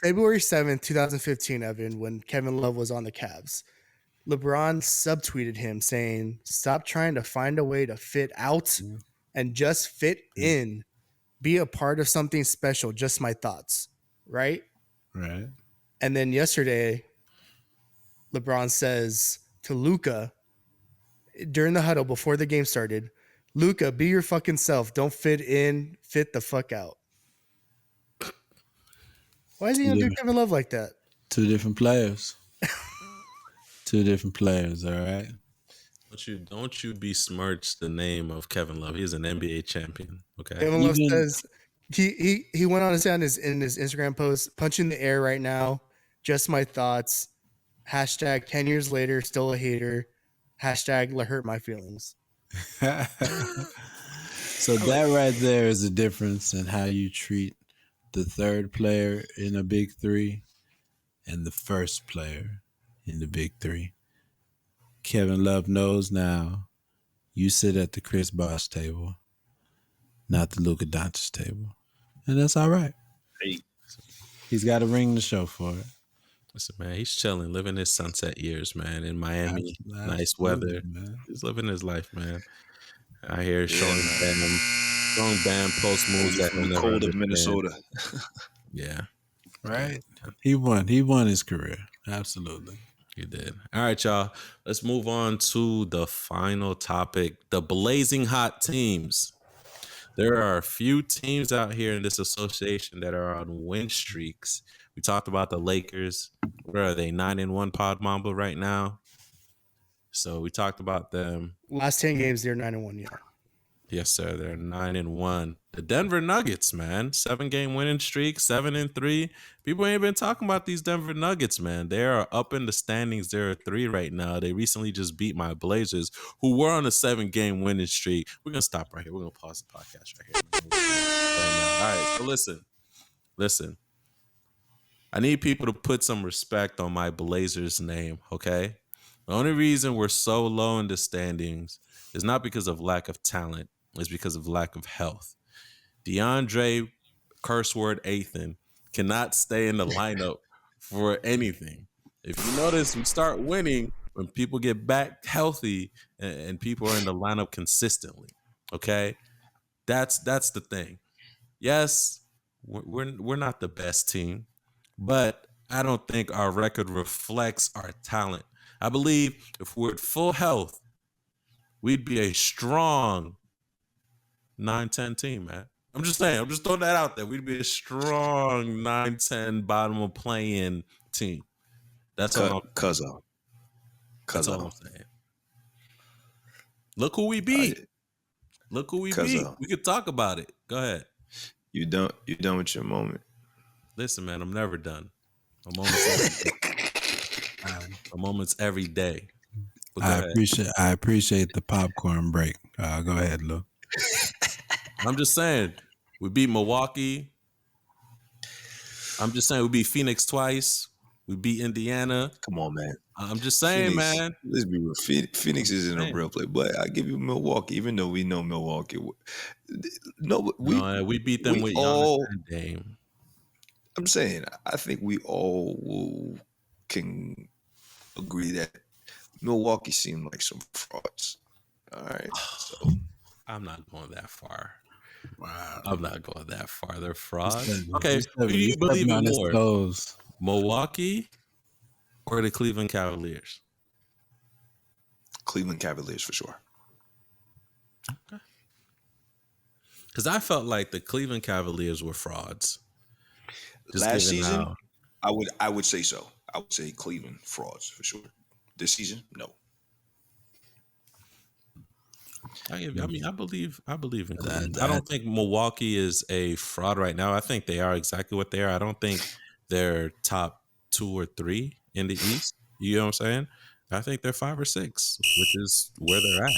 February 7th, 2015, Evan, when Kevin Love was on the Cavs, LeBron subtweeted him saying, "Stop trying to find a way to fit out and just fit in. Be a part of something special. Just my thoughts." Right? Right. And then yesterday, LeBron says to Luka during the huddle before the game started, "Luka, be your fucking self. Don't fit in, fit the fuck out." Why is he gonna do Kevin Love like that? Two different players. Two different players, all right? Don't you besmirch the name of Kevin Love. He's an NBA champion. Okay. Kevin Love Even- says he went on to say in his Instagram post, "Punch in the air right now. Just my thoughts. Hashtag 10 years later, still a hater. Hashtag hurt my feelings." So that right there is the difference in how you treat the third player in a big three and the first player in the big three. Kevin Love knows now you sit at the Chris Bosh table, not the Luka Doncic table. And that's all right. Hey. He's got to ring the show for it. Listen, man, he's chilling, living his sunset years, man, in Miami. Nice Absolutely, weather. man. He's living his life, man. I hear showing Bam post moves that From he'll the never cold of understand. Minnesota. Yeah, Right? He won his career. Absolutely. he did. All right, y'all. Let's move on to the final topic, the blazing hot teams. There are a few teams out here in this association that are on win streaks. We talked about the Lakers. Where are they? 9-1 Pod Mamba right now. So we talked about them. Last 10 games, they're 9-1. Yeah. Yes, sir. They're 9-1. The Denver Nuggets, man, 7-game winning streak, 7-3. People ain't been talking about these Denver Nuggets, man. They are up in the standings. They're a 3 right now. They recently just beat my Blazers, who were on a 7-game winning streak. We're gonna stop right here. We're gonna pause the podcast right here. Right now. All right. So listen. I need people to put some respect on my Blazers name. Okay. The only reason we're so low in the standings is not because of lack of talent. It's because of lack of health. DeAndre, curse word Athan, cannot stay in the lineup for anything. If you notice, we start winning when people get back healthy and people are in the lineup consistently. Okay, that's the thing. Yes, we're not the best team, but I don't think our record reflects our talent. I believe if we're at full health, we'd be a strong 9-10 team, man. I'm just saying. I'm just throwing that out there. We'd be a strong 9-10 bottom of play-in team. That's all That's I'm saying. Look who we beat. Look who we beat. We could talk about it. Go ahead. You done with your moment. Listen, man, I'm never done. A moment's every day. I appreciate the popcorn break. Go ahead, Lou. I'm just saying, we beat Milwaukee. I'm just saying, we beat Phoenix twice. We beat Indiana. Come on, man. I'm just saying, Phoenix, man. Let's be real. Phoenix isn't a real play, but I give you Milwaukee, even though we know Milwaukee. We beat them with Giannis and Dame. I'm saying, I think we all can agree that Milwaukee seemed like some frauds. All right. So I'm not going that far. Wow. I'm not going that far. They're frauds. You Okay. Who do you believe in more? Toes. Milwaukee or the Cleveland Cavaliers? Cleveland Cavaliers for sure. Okay. Because I felt like the Cleveland Cavaliers were frauds. Last season, I would say so. I would say Cleveland frauds for sure. This season, no. I believe in Cleveland. I don't think Milwaukee is a fraud right now. I think they are exactly what they are. I don't think they're top 2 or 3 in the East. You know what I'm saying? I think they're 5 or 6, which is where they're at.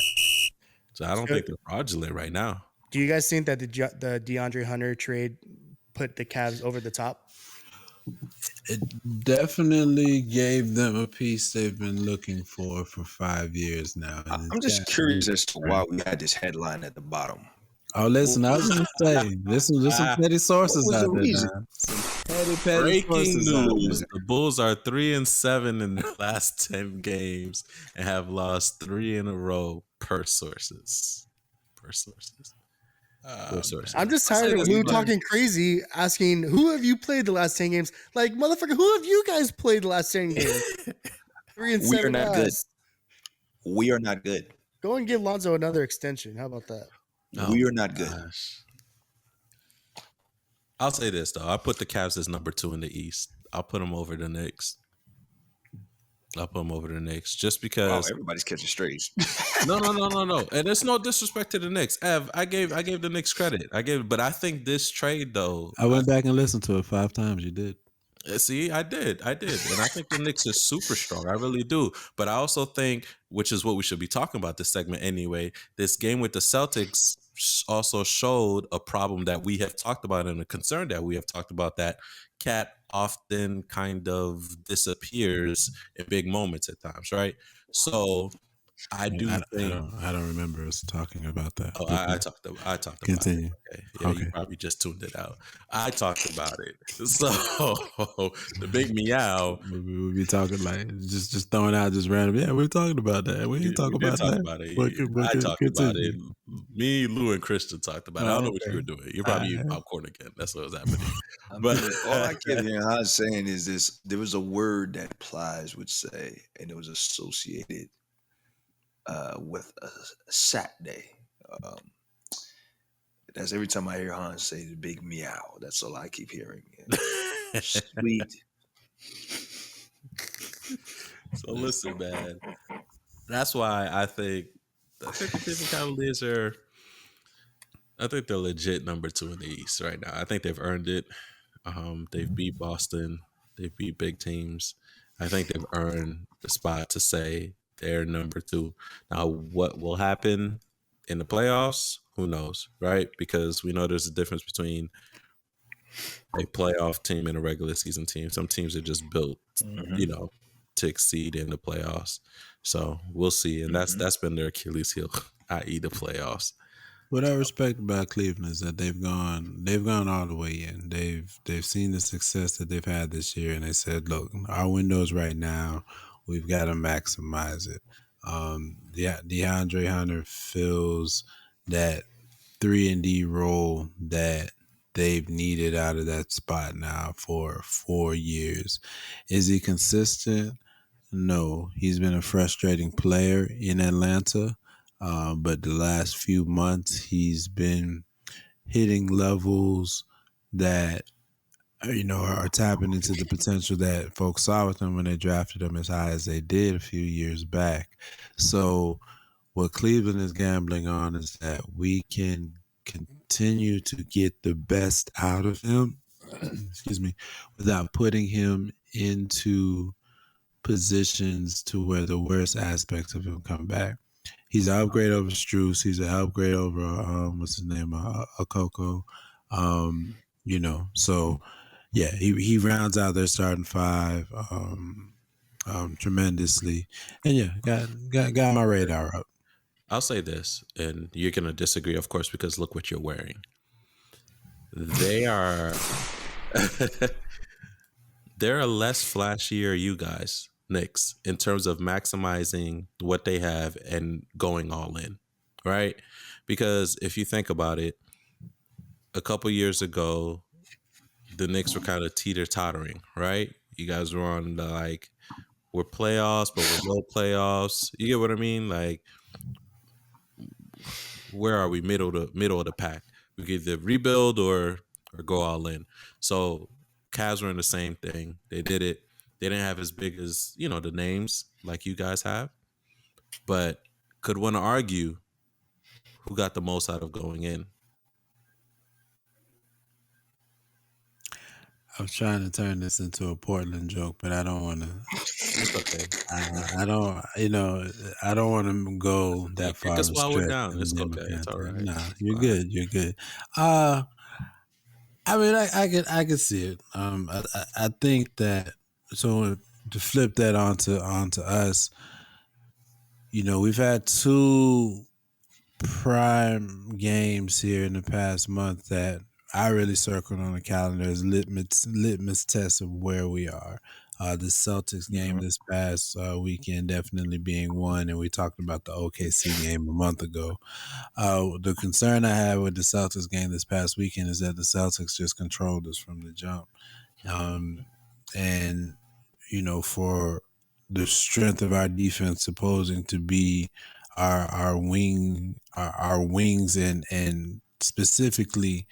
So I don't think they're fraudulent right now. Do you guys think that the DeAndre Hunter trade put the Cavs over the top? It definitely gave them a piece they've been looking for 5 years now. And I'm it's just got curious as to why we had this headline at the bottom. Oh, listen, I was gonna say, there's some petty What sources was out the there reason? now. Some petty Breaking sources out news: there. the Bulls are 3-7 in their last 10 games and have lost 3 in a row per sources. Per sources. Per sources. I'm just I'll say tired of this Lou much. talking crazy, asking who have you played the last 10 games? Like, motherfucker, who have you guys played the last 10 games? 3 and We are 7 not good. last. We are not good. Go and give Lonzo another extension. How about that? We Oh are not good. gosh. I'll say this though. I put the Cavs as number 2 in the East. I'll put them over the Knicks. Just Wow, because. everybody's catching strays. No. And there's no disrespect to the Knicks. Ev, I gave the Knicks credit. But I think this trade though. I went back and listened to it 5 times. You did. See, I did, and I think the Knicks is super strong. I really do. But I also think, which is what we should be talking about this segment anyway. This game with the Celtics also showed a problem that we have talked about and a concern that we have talked about, that Cat often kind of disappears in big moments at times, right? So I do think. I don't remember us talking about that. Oh, I talked about it. Continue. Okay. Yeah, you Okay. probably just tuned it out. I talked about it. So the big meow. We be talking like just throwing out just random. Yeah, we're talking about that. We didn't talk We did about talk that. about it. But I talked about it. continue. Me, Lou, and Christian talked about it. I don't know what you Okay. were doing. You're probably eating popcorn again. That's what was happening. I But mean, all I kept hearing Hans saying is this: there was a word that Plies would say, and it was associated with a Saturday. Um, that's every time I hear Hans say the big meow. That's all I keep hearing. Sweet. So listen, man. That's why I think the Cleveland Cavaliers are. I think they're legit number 2 in the East right now. I think they've earned it. They've beat Boston. They've beat big teams. I think they've earned the spot to say they're number 2. Now, what will happen in the playoffs? Who knows, right? Because we know there's a difference between a playoff team and a regular season team. Some teams are just built, to exceed in the playoffs. So we'll see, and that's been their Achilles heel, i.e., the playoffs. What I respect about Cleveland is that they've gone all the way in. They've seen the success that they've had this year, and they said, "Look, our window's right now. We've got to maximize it." DeAndre Hunter fills that 3-and-D role that they've needed out of that spot now for 4 years. Is he consistent? No, he's been a frustrating player in Atlanta. But the last few months, he's been hitting levels that are tapping into the potential that folks saw with him when they drafted him as high as they did a few years back. So what Cleveland is gambling on is that we can continue to get the best out of him, excuse me, without putting him into positions to where the worst aspects of him come back. He's an upgrade over Strus. He's an upgrade over what's his name, Okoko. So yeah, he rounds out their starting 5 tremendously, and yeah, got my radar up. I'll say this, and you're gonna disagree, of course, because look what you're wearing. They are they're a less flashier you guys, Knicks, in terms of maximizing what they have and going all in, right? Because if you think about it, a couple years ago, the Knicks were kind of teeter-tottering, right? You guys were on we're playoffs, but we're no playoffs. You get what I mean? Like, where are we? Middle of the pack. We could either rebuild or go all in. So Cavs were in the same thing. They did it. They didn't have as big as, the names like you guys have, but could one argue who got the most out of going in? I was trying to turn this into a Portland joke, but I don't want to. It's okay. I don't want to go that far. Kick us while we're stretch down. in It's the okay. It's all right. Nah, you're good. You're good. I mean, I can see it. I think that, so to flip that onto us, you know, we've had two prime games here in the past month that I really circled on the calendar as litmus tests of where we are. The Celtics game this past weekend definitely being one, and we talked about the OKC game a month ago. The concern I had with the Celtics game this past weekend is that the Celtics just controlled us from the jump. And, you know, for the strength of our defense supposing to be our wings and specifically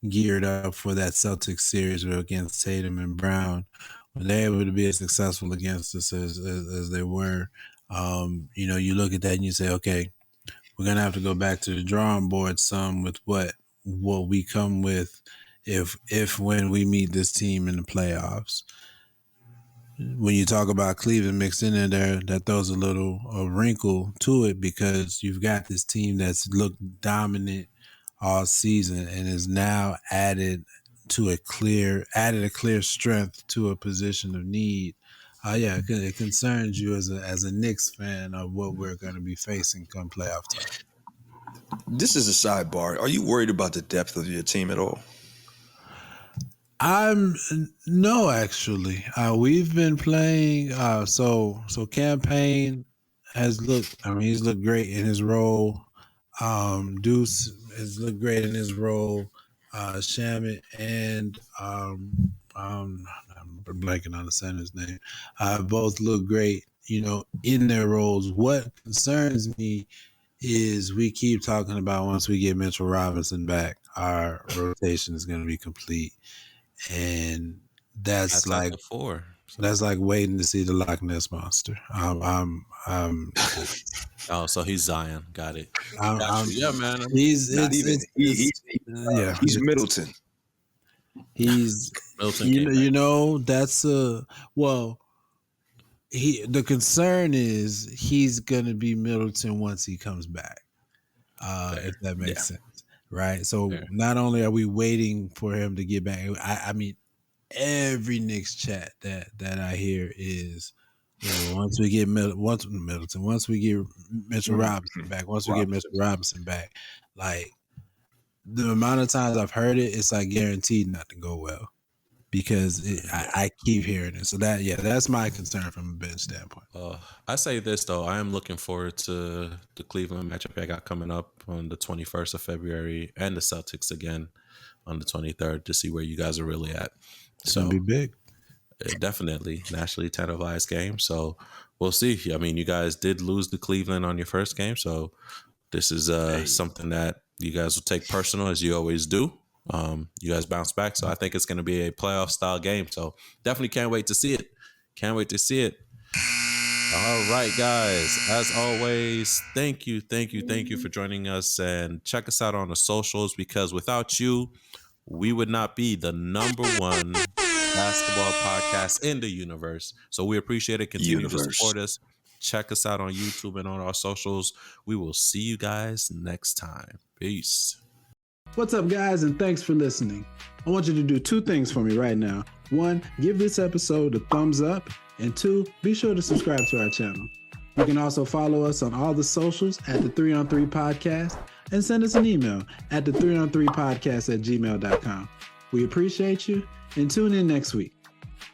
geared up for that Celtics series against Tatum and Brown, when they're able to be as successful against us as they were, you know, you look at that and you say, okay, we're gonna have to go back to the drawing board some with what we come with if when we meet this team in the playoffs. When you talk about Cleveland mixed in there, that throws a wrinkle to it, because you've got this team that's looked dominant all season and is now added a clear strength to a position of need. Yeah, it concerns you as a Knicks fan of what we're going to be facing come playoff time. This is a sidebar. Are you worried about the depth of your team at all? No, actually. We've been playing. So Campaign has looked. I mean, he's looked great in his role. Deuce has looked great in his role. Shamit and I'm blanking on the center's name. Both look great, you know, in their roles. What concerns me is we keep talking about once we get Mitchell Robinson back, our rotation is going to be complete. And that's like 4. That's like waiting to see the Loch Ness monster. So he's Zion. Got it. Yeah, man. He's Middleton. He's Middleton. You know that's the concern is he's gonna be Middleton once he comes back. If that makes sense. Right. So not only are we waiting for him to get back, I mean, every Knicks chat that I hear is, you know, once we get Middleton, once we get Mitchell Robinson back, like the amount of times I've heard it, it's like guaranteed not to go well, because I keep hearing it. So that's my concern from a bench standpoint. I say this though, I am looking forward to the Cleveland matchup I got coming up on the 21st of February and the Celtics again on the 23rd to see where you guys are really at. It's gonna be big. Definitely nationally televised game. So we'll see. I mean, you guys did lose to Cleveland on your first game, so this is something that you guys will take personal, as you always do. You guys bounce back, so I think it's going to be a playoff style game. So definitely can't wait to see it. All right, guys. As always, thank you for joining us, and check us out on the socials, because without you, we would not be the number one basketball podcast in the universe. So we appreciate it. Continue to support us. Check us out on YouTube and on our socials. We will see you guys next time. Peace. What's up, guys, and thanks for listening. I want you to do two things for me right now. One, give this episode a thumbs up, and two, be sure to subscribe to our channel. You can also follow us on all the socials at the 3on3 Podcast, and send us an email at the 3on3podcast@gmail.com. We appreciate you, and tune in next week.